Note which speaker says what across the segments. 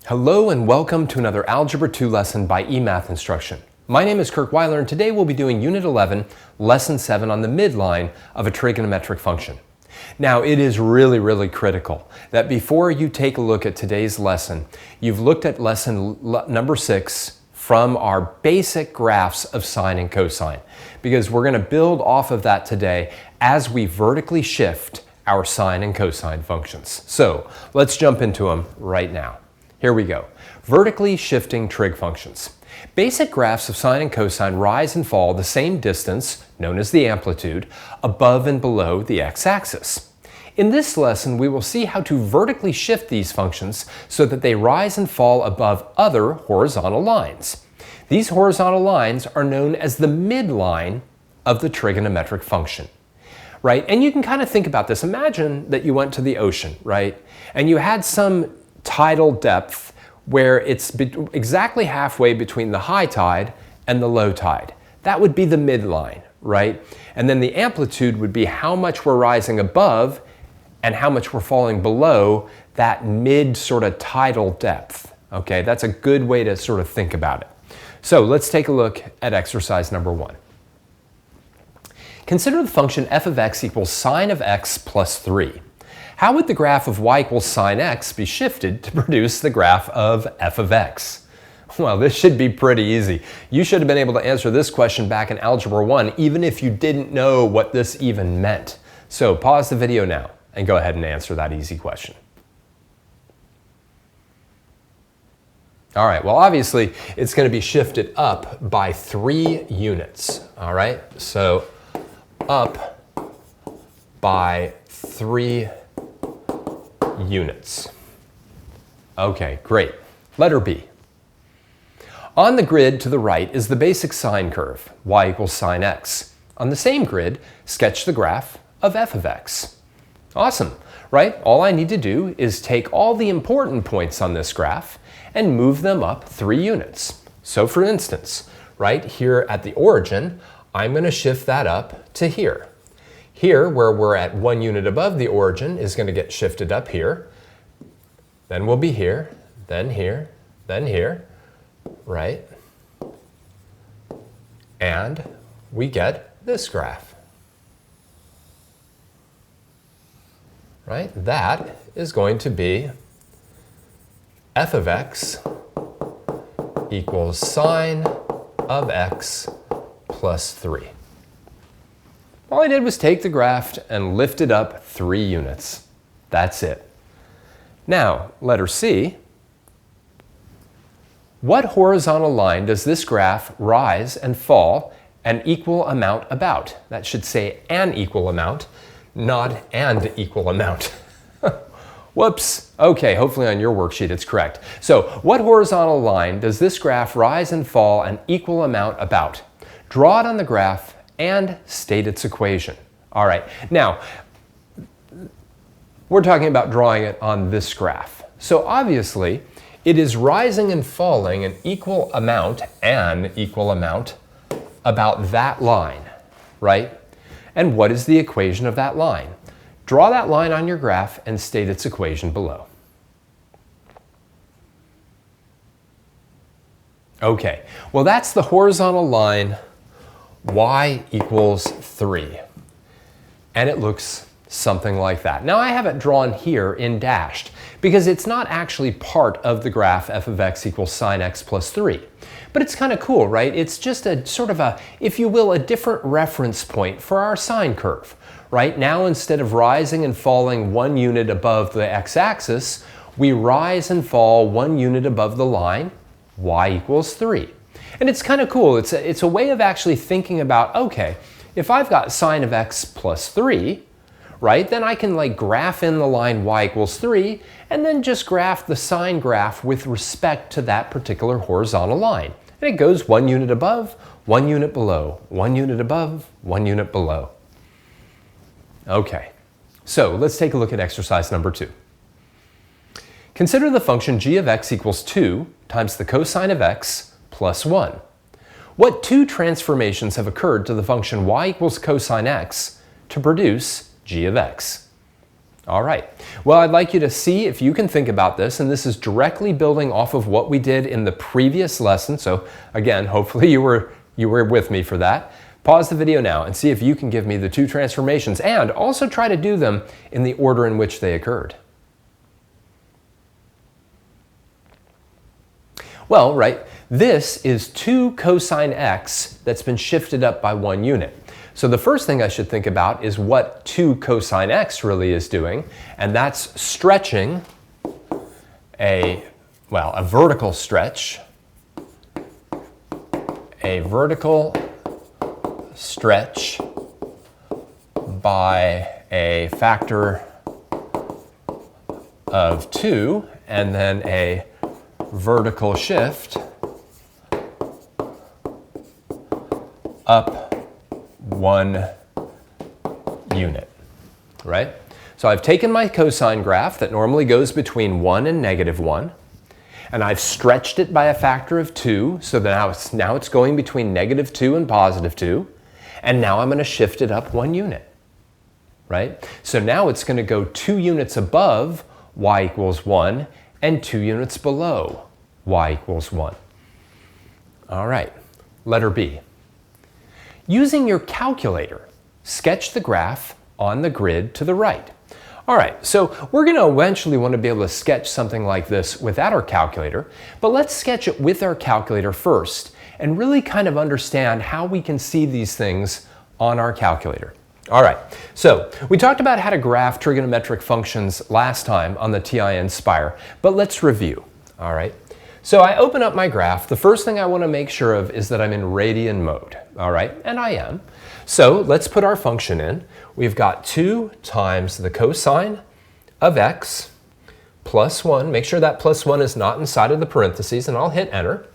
Speaker 1: Hello and welcome to another Algebra 2 lesson by eMath Instruction. My name is Kirk Weiler and today we'll be doing Unit 11, Lesson 7 on the midline of a trigonometric function. Now it is really critical that before you take a look at today's lesson, you've looked at lesson number 6 from our basic graphs of sine and cosine, because we're going to build off of that today as we vertically shift our sine and cosine functions. So let's jump into them right now. Here we go. Vertically shifting trig functions. Basic graphs of sine and cosine rise and fall the same distance, known as the amplitude, above and below the x-axis. In this lesson, we will see how to vertically shift these functions so that they rise and fall above other horizontal lines. These horizontal lines are known as the midline of the trigonometric function. Right? And you can kind of think about this. Imagine that you went to the ocean, right? And you had some tidal depth where it's exactly halfway between the high tide and the low tide. That would be the midline, right? And then the amplitude would be how much we're rising above and how much we're falling below that mid sort of tidal depth. Okay, that's a good way to sort of think about it. So let's take a look at exercise number 1. Consider the function f of x equals sine of x plus 3. How would the graph of y equals sine x be shifted to produce the graph of f of x? Well, this should be pretty easy. You should have been able to answer this question back in Algebra 1, even if you didn't know what this even meant. So pause the video now and go ahead and answer that easy question. All right, well, obviously, it's going to be shifted up by 3 units. All right, so up by 3 units. Okay, great. Letter B. On the grid to the right is the basic sine curve, y equals sine x. On the same grid, sketch the graph of f of x. Awesome, right? All I need to do is take all the important points on this graph and move them up 3 units. So for instance, right here at the origin, I'm going to shift that up to here. Here, where we're at 1 unit above the origin, is going to get shifted up here. Then we'll be here, then here, then here, right? And we get this graph. Right? That is going to be f of x equals sine of x plus 3. All I did was take the graph and lift it up 3 units. That's it. Now, letter C. What horizontal line does this graph rise and fall an equal amount about? That should say an equal amount, not and equal amount. Whoops. Okay, hopefully on your worksheet it's correct. So, what horizontal line does this graph rise and fall an equal amount about? Draw it on the graph and state its equation. All right, now, we're talking about drawing it on this graph. So obviously, it is rising and falling an equal amount about that line, right? And what is the equation of that line? Draw that line on your graph and state its equation below. Okay, well that's the horizontal line y equals 3. And it looks something like that. Now I have it drawn here in dashed because it's not actually part of the graph f of x equals sine x plus 3. But it's kind of cool, right? It's just a sort of a, if you will, a different reference point for our sine curve. Right now, instead of rising and falling 1 unit above the x-axis, we rise and fall 1 unit above the line y equals 3. And it's kind of cool. It's a way of actually thinking about, okay, if I've got sine of x plus 3, right, then I can like graph in the line y equals 3 and then just graph the sine graph with respect to that particular horizontal line. And it goes 1 unit above, 1 unit below, 1 unit above, 1 unit below. Okay, so let's take a look at exercise number 2. Consider the function g of x equals 2 times the cosine of x plus 1. What 2 transformations have occurred to the function y equals cosine x to produce g of x? All right. Well, I'd like you to see if you can think about this, and this is directly building off of what we did in the previous lesson. So again, hopefully you were with me for that. Pause the video now and see if you can give me the two transformations, and also try to do them in the order in which they occurred. Well, right, this is 2 cosine x that's been shifted up by 1 unit. So the first thing I should think about is what 2 cosine x really is doing, and that's stretching a vertical stretch, by a factor of 2, and then a vertical shift up 1 unit, right? So I've taken my cosine graph that normally goes between 1 and -1, and I've stretched it by a factor of 2, so that now it's going between -2 and +2, and now I'm going to shift it up 1 unit, right? So now it's going to go 2 units above y equals 1 and 2 units below y equals 1. All right, letter B. Using your calculator, sketch the graph on the grid to the right. All right, so we're going to eventually want to be able to sketch something like this without our calculator, but let's sketch it with our calculator first and really kind of understand how we can see these things on our calculator. All right, so we talked about how to graph trigonometric functions last time on the II.Inspire, but let's review. All right, so I open up my graph. The first thing I want to make sure of is that I'm in radian mode. All right, and I am. So let's put our function in. We've got 2 times the cosine of x plus 1. Make sure that plus 1 is not inside of the parentheses, and I'll hit enter.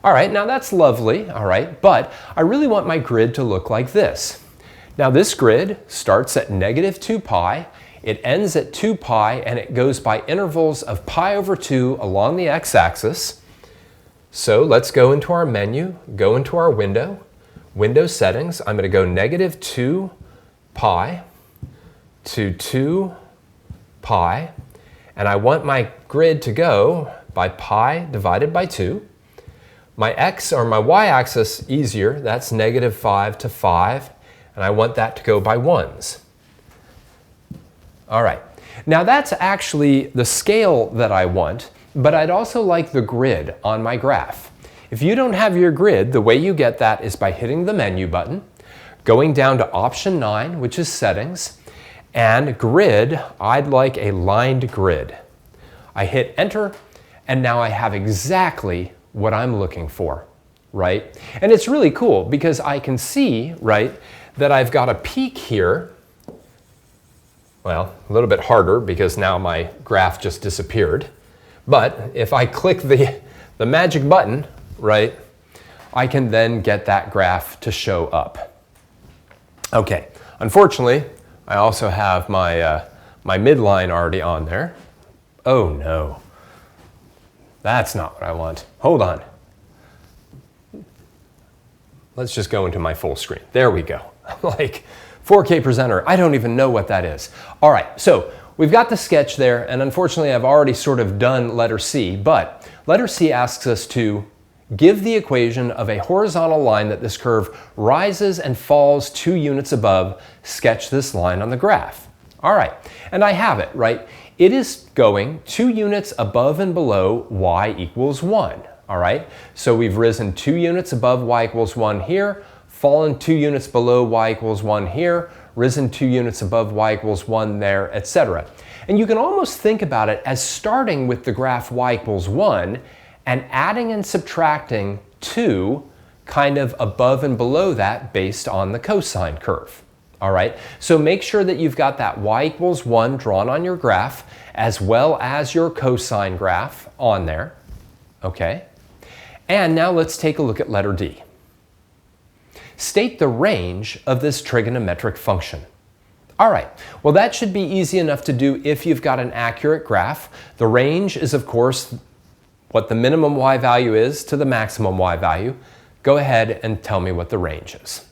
Speaker 1: All right, now that's lovely, all right, but I really want my grid to look like this. Now this grid starts at -2 pi, it ends at 2 pi, and it goes by intervals of pi over 2 along the x-axis. So let's go into our menu, go into our window settings. I'm going to go -2 pi to 2 pi, and I want my grid to go by pi divided by 2. My x or my y-axis, easier, that's -5 to 5, and I want that to go by 1s. All right, now that's actually the scale that I want, but I'd also like the grid on my graph. If you don't have your grid, the way you get that is by hitting the menu button, going down to option 9, which is settings, and grid, I'd like a lined grid. I hit enter, and now I have exactly what I'm looking for, right? And it's really cool because I can see, right, that I've got a peak here. Well, a little bit harder because now my graph just disappeared. But if I click the magic button, right, I can then get that graph to show up. Okay, unfortunately, I also have my midline already on there. Oh no, that's not what I want. Hold on. Let's just go into my full screen. There we go. Like 4K presenter, I don't even know what that is. All right, so we've got the sketch there, and unfortunately I've already sort of done letter C, but letter C asks us to give the equation of a horizontal line that this curve rises and falls 2 units above. Sketch this line on the graph. All right, and I have it, right? It is going 2 units above and below y equals 1. All right, so we've risen 2 units above y equals 1 here, fallen 2 units below y equals 1 here, risen 2 units above y equals 1 there, etc. And you can almost think about it as starting with the graph y equals 1 and adding and subtracting 2 kind of above and below that based on the cosine curve. All right, so make sure that you've got that y equals 1 drawn on your graph as well as your cosine graph on there. Okay, and now let's take a look at letter D. State the range of this trigonometric function. All right, well that should be easy enough to do if you've got an accurate graph. The range is of course what the minimum y value is to the maximum y value. Go ahead and tell me what the range is.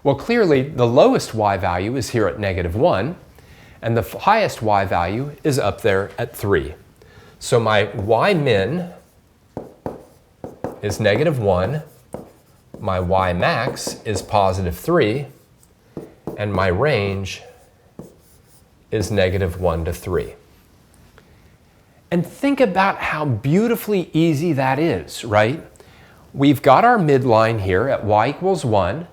Speaker 1: Well, clearly the lowest y value is here at -1, and the highest y value is up there at 3. So my y min is -1, my y max is +3, and my range is -1 to 3. And think about how beautifully easy that is, right? We've got our midline here at y = 1.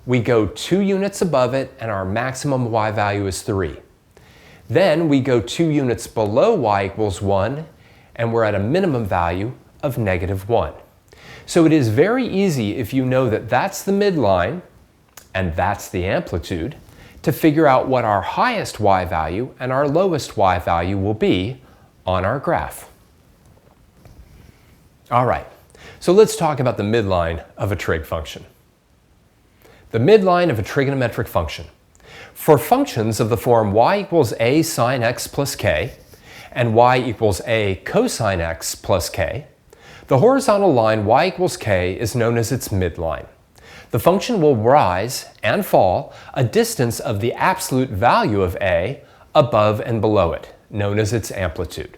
Speaker 1: We go 2 units above it, and our maximum y value is 3. Then we go 2 units below y = 1, and we're at a minimum value of -1. So it is very easy, if you know that that's the midline and that's the amplitude, to figure out what our highest y value and our lowest y value will be on our graph. All right, so let's talk about the midline of a trig function. The midline of a trigonometric function. For functions of the form y = a sine x plus k and y = a cosine x plus k, the horizontal line y = k is known as its midline. The function will rise and fall a distance of the absolute value of a above and below it, known as its amplitude.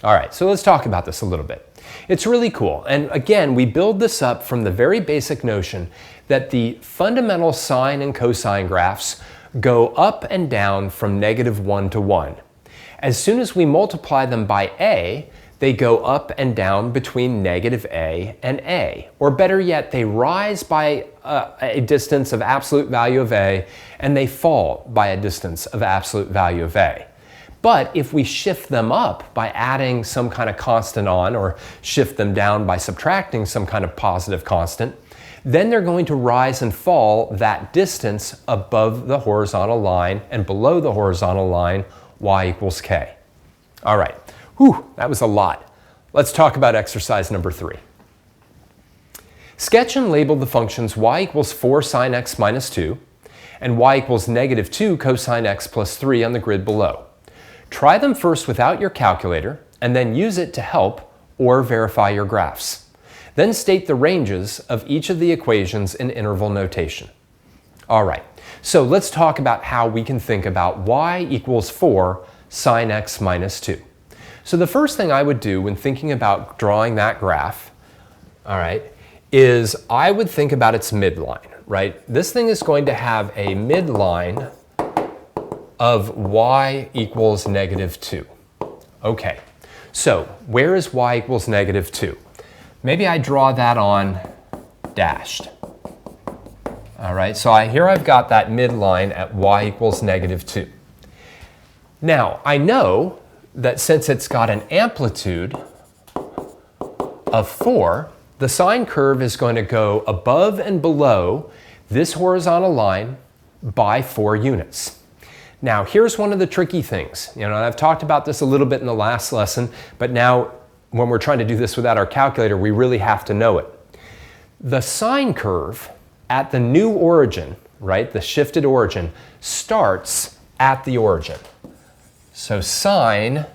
Speaker 1: All right, so let's talk about this a little bit. It's really cool, and again, we build this up from the very basic notion that the fundamental sine and cosine graphs go up and down from -1 to 1. As soon as we multiply them by a, they go up and down between -a and a. Or better yet, they rise by a distance of absolute value of a, and they fall by a distance of absolute value of a. But if we shift them up by adding some kind of constant on, or shift them down by subtracting some kind of positive constant, then they're going to rise and fall that distance above the horizontal line and below the horizontal line, y = k. All right, whew, that was a lot. Let's talk about exercise number 3. Sketch and label the functions y = 4 sine x minus 2 and y = -2 cosine x plus 3 on the grid below. Try them first without your calculator and then use it to help or verify your graphs. Then state the ranges of each of the equations in interval notation. All right, so let's talk about how we can think about y = 4 sine x minus 2. So the first thing I would do when thinking about drawing that graph, all right, is I would think about its midline, right? This thing is going to have a midline of y = -2. Okay, so where is y = -2? Maybe I draw that on dashed. All right, so here I've got that midline at y = -2. Now, I know that since it's got an amplitude of 4, the sine curve is going to go above and below this horizontal line by 4 units. Now, here's one of the tricky things. And I've talked about this a little bit in the last lesson, but now when we're trying to do this without our calculator, we really have to know it. The sine curve at the new origin, right, the shifted origin, starts at the origin. So sine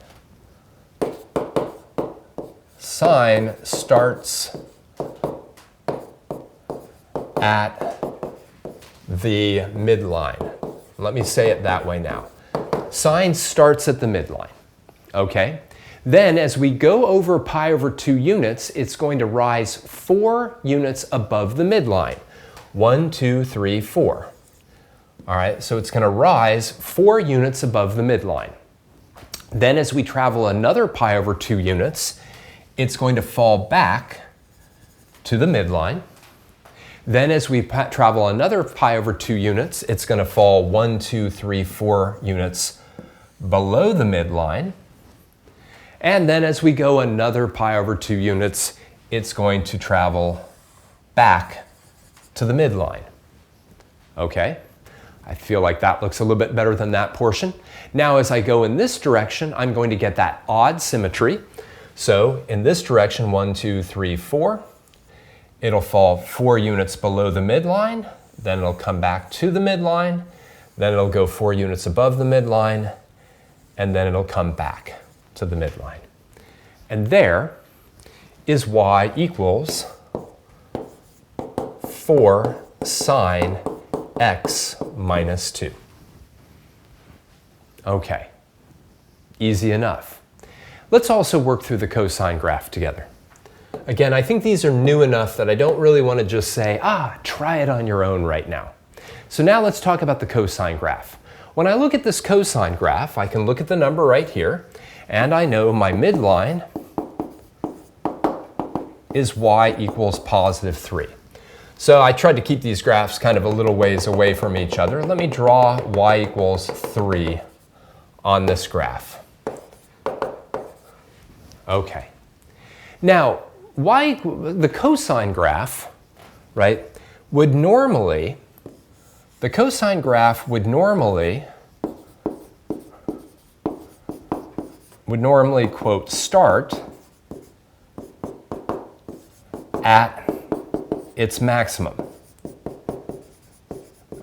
Speaker 1: starts at the midline. Let me say it that way now. Sine starts at the midline, okay? Then as we go over pi over 2 units, it's going to rise 4 units above the midline. 1, 2, 3, 4. All right, so it's going to rise 4 units above the midline. Then as we travel another pi over 2 units, it's going to fall back to the midline. Then as we travel another pi over 2 units, it's going to fall 1, 2, 3, 4 units below the midline. And then as we go another pi over 2 units, it's going to travel back to the midline. Okay? I feel like that looks a little bit better than that portion. Now as I go in this direction, I'm going to get that odd symmetry. So in this direction, 1, 2, 3, 4, it'll fall 4 units below the midline, then it'll come back to the midline, then it'll go 4 units above the midline, and then it'll come back to the midline. And there is y = 4 sine x minus 2. Okay, easy enough. Let's also work through the cosine graph together. Again, I think these are new enough that I don't really want to just say, try it on your own right now. So now let's talk about the cosine graph. When I look at this cosine graph, I can look at the number right here, and I know my midline is y equals positive 3. So I tried to keep these graphs kind of a little ways away from each other. Let me draw y equals 3 on this graph. Okay. Now, the cosine graph, right, the cosine graph would normally, quote, start at its maximum.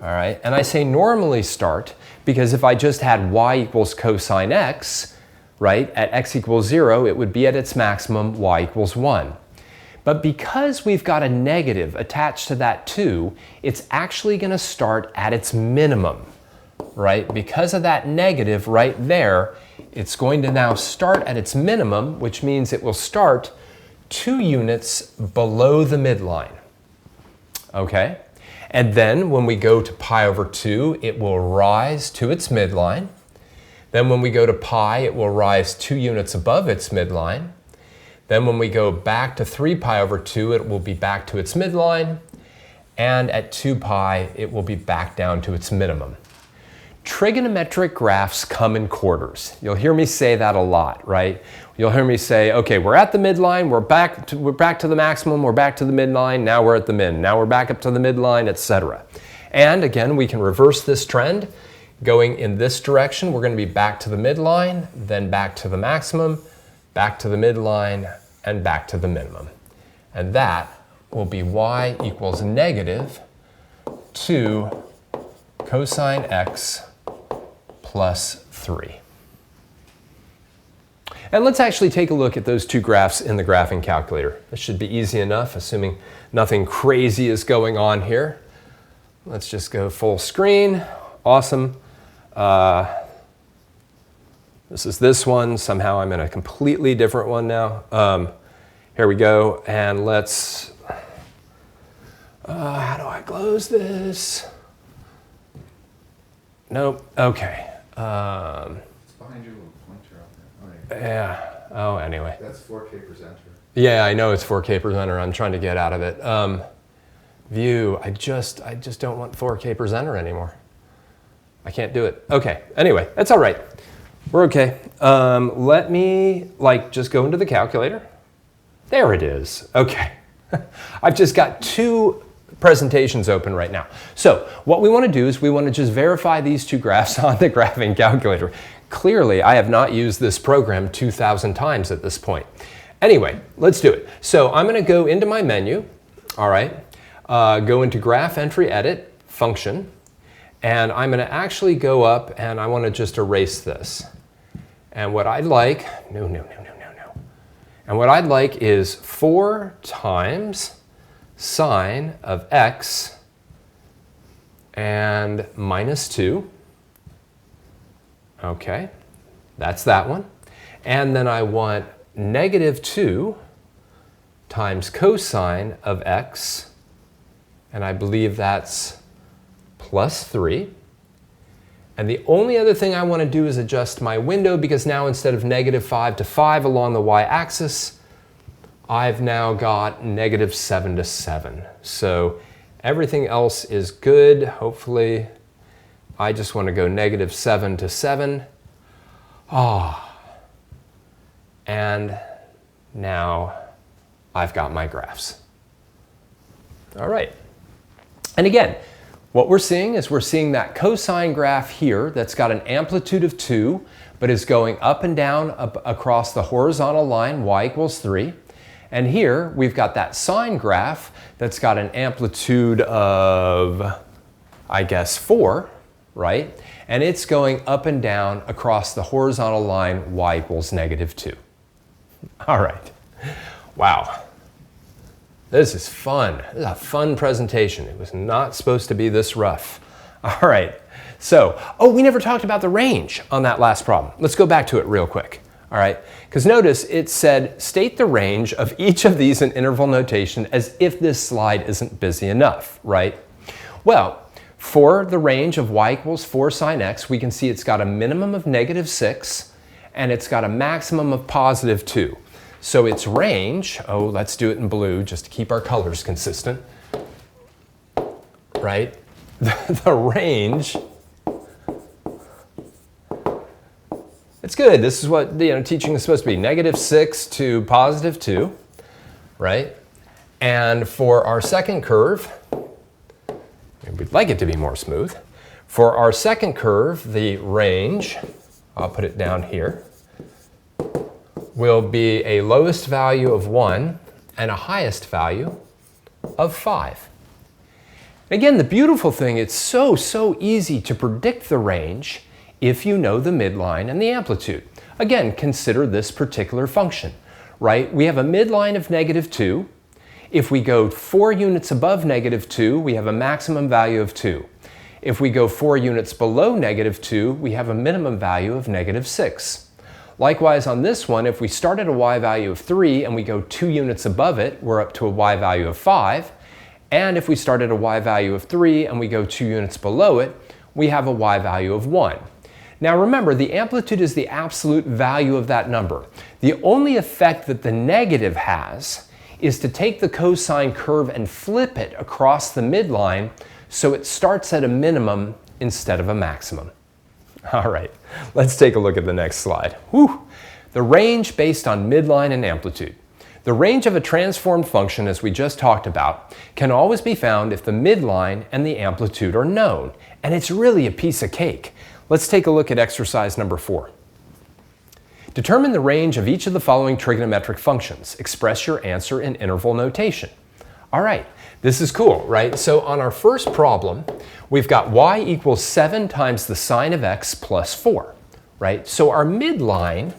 Speaker 1: All right, and I say normally start because if I just had y equals cosine x, right, at x equals 0, it would be at its maximum, y equals 1. But because we've got a negative attached to that 2, it's actually going to start at its minimum, right? Because of that negative right there, it's going to now start at its minimum, which means it will start 2 units below the midline. Okay? And then when we go to pi over 2, it will rise to its midline. Then when we go to pi, it will rise 2 units above its midline. Then when we go back to 3 pi over 2, it will be back to its midline. And at 2 pi, it will be back down to its minimum. Trigonometric graphs come in quarters. You'll hear me say that a lot, right? You'll hear me say, okay, we're at the midline, we're back to the maximum, we're back to the midline, now we're at the min, now we're back up to the midline, etc. And again, we can reverse this trend. Going in this direction, we're going to be back to the midline, then back to the maximum, back to the midline, and back to the minimum. And that will be y equals negative 2 cosine x plus 3. And let's actually take a look at those two graphs in the graphing calculator. This should be easy enough, assuming nothing crazy is going on here. Let's just go full screen. Awesome. This is this one. Somehow I'm in a completely different one now. Here we go. And let's, how do I close this? Nope. Okay.
Speaker 2: It's behind your little pointer out there.
Speaker 1: Yeah. Oh, anyway.
Speaker 2: That's 4K presenter.
Speaker 1: Yeah, I know it's 4K presenter. I'm trying to get out of it. View. I just don't want 4K presenter anymore. I can't do it. Okay. Anyway, that's all right. We're okay. Let me just go into the calculator. There it is. Okay. I've just got two presentations open right now. So what we want to do is we want to just verify these two graphs on the graphing calculator. Clearly, I have not used this program 2,000 times at this point. Anyway, let's do it. So I'm going to go into my menu, all right, go into Graph Entry Edit, Function, and I'm going to actually go up and I want to just erase this. And what I'd like, and what I'd like is 4 times sine of x and minus 2. Okay, that's that one. And then I want negative 2 times cosine of x, and I believe that's plus 3. And the only other thing I want to do is adjust my window because now instead of negative 5 to 5 along the y-axis, I've now got negative 7 to 7. So everything else is good. Hopefully, I just want to go negative 7 to 7. And now I've got my graphs. All right. And again, what we're seeing is we're seeing that cosine graph here that's got an amplitude of 2, but is going up and down across the horizontal line, y equals 3. And here we've got that sine graph that's got an amplitude of, I guess, 4, right? And it's going up and down across the horizontal line, y equals negative 2. All right. Wow. This is fun. This is a fun presentation. It was not supposed to be this rough. All right. So, we never talked about the range on that last problem. Let's go back to it real quick. All right. Because notice it said, state the range of each of these in interval notation as if this slide isn't busy enough, right? Well, for the range of y equals 4 sine x, we can see it's got a minimum of -6 and it's got a maximum of +2. So its range, let's do it in blue just to keep our colors consistent, right? The range, it's good. This is what teaching is supposed to be, -6 to +2, right? And for our second curve, we'd like it to be more smooth. For our second curve, the range, I'll put it down here, will be a lowest value of 1 and a highest value of 5. Again, the beautiful thing, it's so easy to predict the range if you know the midline and the amplitude. Again, consider this particular function, right? We have a midline of -2. If we go 4 units above -2, we have a maximum value of 2. If we go 4 units below -2, we have a minimum value of -6. Likewise on this one, if we start at a y value of 3 and we go 2 units above it, we're up to a y value of 5. And if we start at a y value of 3 and we go 2 units below it, we have a y value of 1. Now remember, the amplitude is the absolute value of that number. The only effect that the negative has is to take the cosine curve and flip it across the midline so it starts at a minimum instead of a maximum. All right, let's take a look at the next slide. Whew. The range based on midline and amplitude. The range of a transformed function, as we just talked about, can always be found if the midline and the amplitude are known. And it's really a piece of cake. Let's take a look at exercise number 4. Determine the range of each of the following trigonometric functions. Express your answer in interval notation. All right, this is cool, right? So on our first problem, we've got y equals 7 times the sine of x plus 4, right? So our midline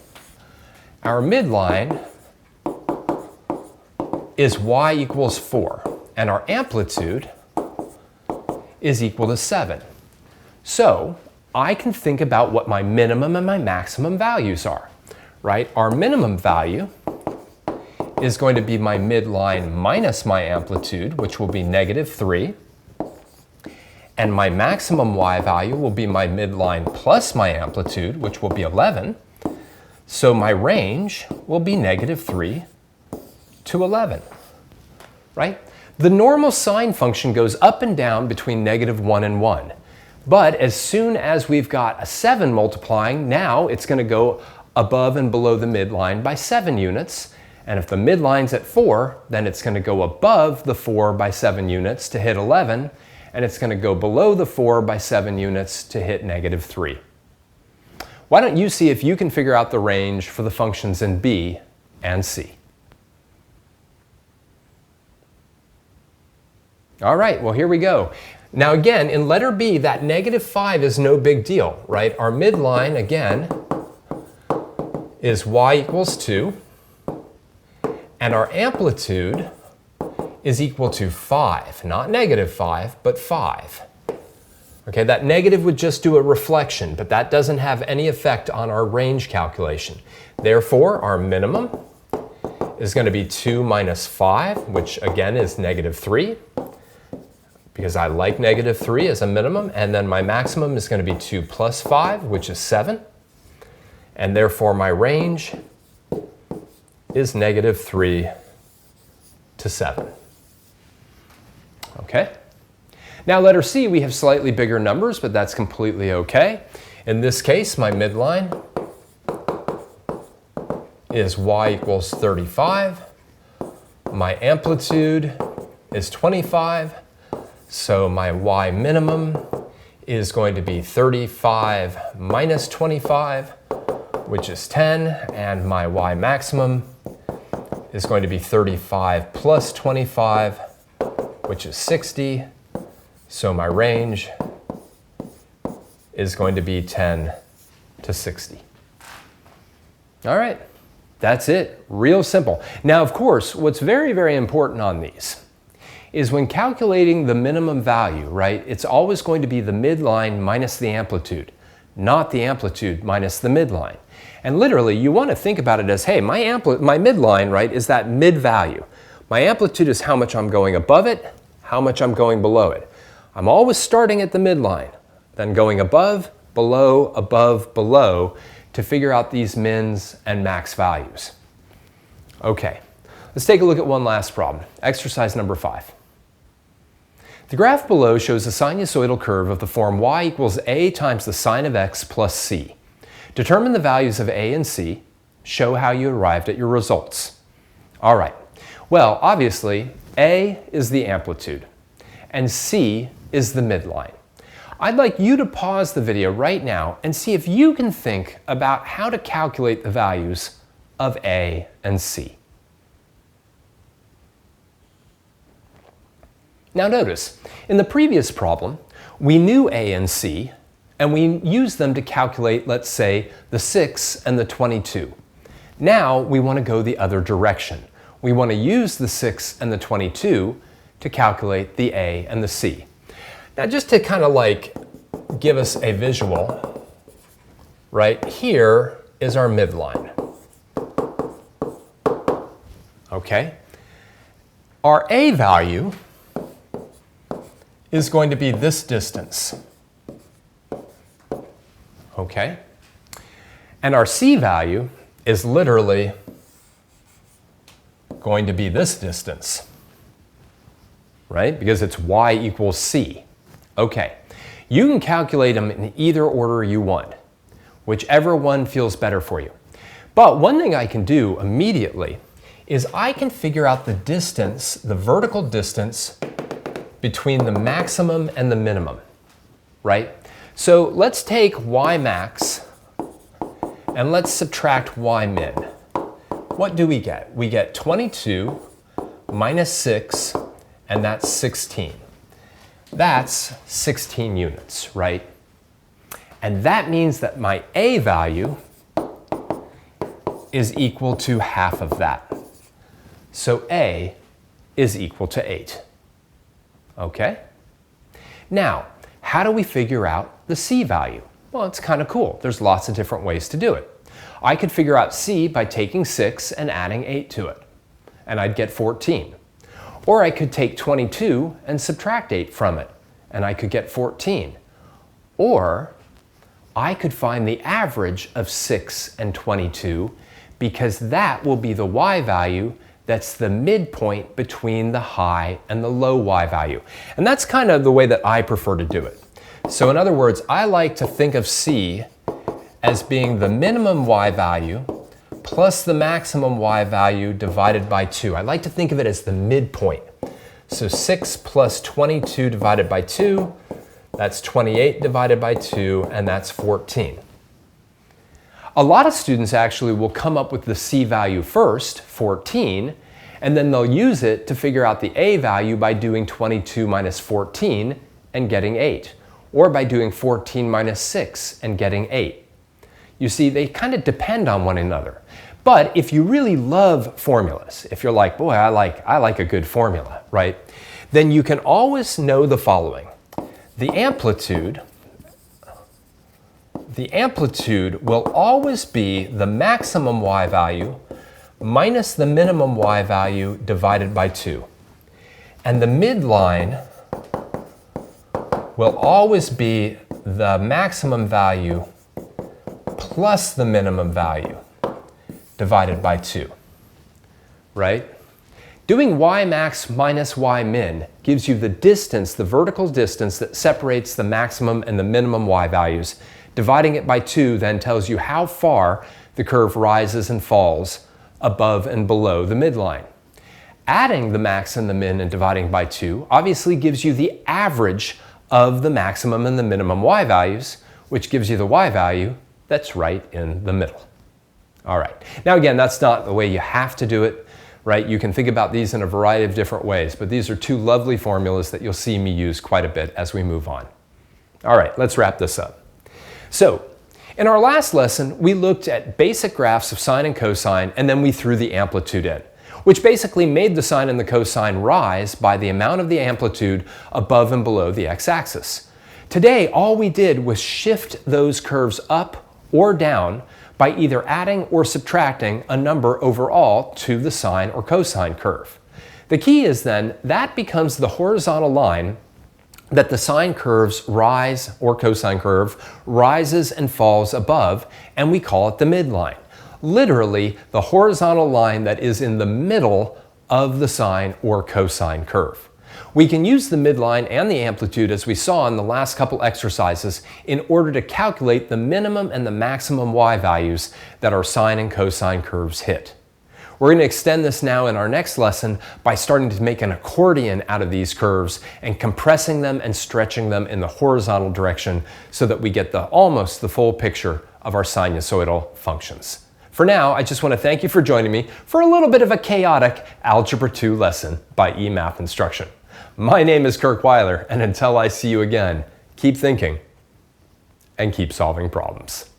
Speaker 1: is y equals 4, and our amplitude is equal to 7. So I can think about what my minimum and my maximum values are, right? Our minimum value is going to be my midline minus my amplitude, which will be -3. And my maximum y value will be my midline plus my amplitude, which will be 11. So my range will be -3 to 11, right? The normal sine function goes up and down between -1 and 1. But as soon as we've got a 7 multiplying, now it's going to go above and below the midline by 7 units. And if the midline's at 4, then it's going to go above the 4 by 7 units to hit 11. And it's going to go below the 4 by 7 units to hit -3. Why don't you see if you can figure out the range for the functions in B and C? All right, well, here we go. Now again, in letter B, that -5 is no big deal, right? Our midline, again, is y equals 2, and our amplitude is equal to 5, not -5, but 5. Okay, that negative would just do a reflection, but that doesn't have any effect on our range calculation. Therefore, our minimum is going to be 2 minus 5, which again is -3. Because I like -3 as a minimum, and then my maximum is going to be 2 plus 5, which is 7. And therefore my range is -3 to 7. Okay? Now letter C, we have slightly bigger numbers, but that's completely okay. In this case, my midline is y equals 35. My amplitude is 25. So my y minimum is going to be 35 minus 25, which is 10, and my y maximum is going to be 35 plus 25, which is 60. So my range is going to be 10 to 60. All right, that's it. Real simple. Now, of course, what's very, very important on these is when calculating the minimum value, right, it's always going to be the midline minus the amplitude, not the amplitude minus the midline. And literally, you want to think about it as, hey, my midline, right, is that mid value. My amplitude is how much I'm going above it, how much I'm going below it. I'm always starting at the midline, then going above, below, to figure out these mins and max values. Okay, let's take a look at one last problem. Exercise number 5. The graph below shows a sinusoidal curve of the form y equals a times the sine of x plus c. Determine the values of a and c. Show how you arrived at your results. All right. Well, obviously, a is the amplitude, and c is the midline. I'd like you to pause the video right now and see if you can think about how to calculate the values of a and c. Now notice, in the previous problem, we knew a and c, and we used them to calculate, let's say, the 6 and the 22. Now we want to go the other direction. We want to use the 6 and the 22 to calculate the a and the c. Now just to kind of like give us a visual, right, here is our midline. Okay? Our a value is going to be this distance. Okay? And our c value is literally going to be this distance, right? Because it's y equals c. Okay, you can calculate them in either order you want, whichever one feels better for you. But one thing I can do immediately is I can figure out the distance, the vertical distance between the maximum and the minimum, right? So let's take y max and let's subtract y min. What do we get? We get 22 minus 6, and that's 16. That's 16 units, right? And that means that my a value is equal to half of that. So a is equal to 8. Okay? Now, how do we figure out the c value? Well, it's kind of cool. There's lots of different ways to do it. I could figure out c by taking 6 and adding 8 to it, and I'd get 14. Or I could take 22 and subtract 8 from it, and I could get 14. Or I could find the average of 6 and 22, because that will be the y value that's the midpoint between the high and the low y value. And that's kind of the way that I prefer to do it. So in other words, I like to think of c as being the minimum y value plus the maximum y value divided by 2. I like to think of it as the midpoint. So 6 plus 22 divided by 2, that's 28 divided by 2, and that's 14. A lot of students actually will come up with the c value first, 14, and then they'll use it to figure out the a value by doing 22 minus 14 and getting 8, or by doing 14 minus 6 and getting 8. You see, they kind of depend on one another. But if you really love formulas, if you're like, boy, I like a good formula, right? Then you can always know the following. The amplitude will always be the maximum y value minus the minimum y value divided by 2. And the midline will always be the maximum value plus the minimum value divided by 2, right? Doing y max minus y min gives you the distance, the vertical distance that separates the maximum and the minimum y values. Dividing it by 2 then tells you how far the curve rises and falls above and below the midline. Adding the max and the min and dividing by 2 obviously gives you the average of the maximum and the minimum y values, which gives you the y value that's right in the middle. All right. Now again, that's not the way you have to do it, right? You can think about these in a variety of different ways, but these are two lovely formulas that you'll see me use quite a bit as we move on. All right, let's wrap this up. So, in our last lesson, we looked at basic graphs of sine and cosine, and then we threw the amplitude in. which basically made the sine and the cosine rise by the amount of the amplitude above and below the x-axis. Today, all we did was shift those curves up or down by either adding or subtracting a number overall to the sine or cosine curve. The key is then that becomes the horizontal line that the sine curves rise, or cosine curve rises and falls above, and we call it the midline. Literally, the horizontal line that is in the middle of the sine or cosine curve. We can use the midline and the amplitude, as we saw in the last couple exercises, in order to calculate the minimum and the maximum y values that our sine and cosine curves hit. We're going to extend this now in our next lesson by starting to make an accordion out of these curves and compressing them and stretching them in the horizontal direction so that we get almost the full picture of our sinusoidal functions. For now, I just want to thank you for joining me for a little bit of a chaotic Algebra 2 lesson by eMath Instruction. My name is Kirk Weiler, and until I see you again, keep thinking and keep solving problems.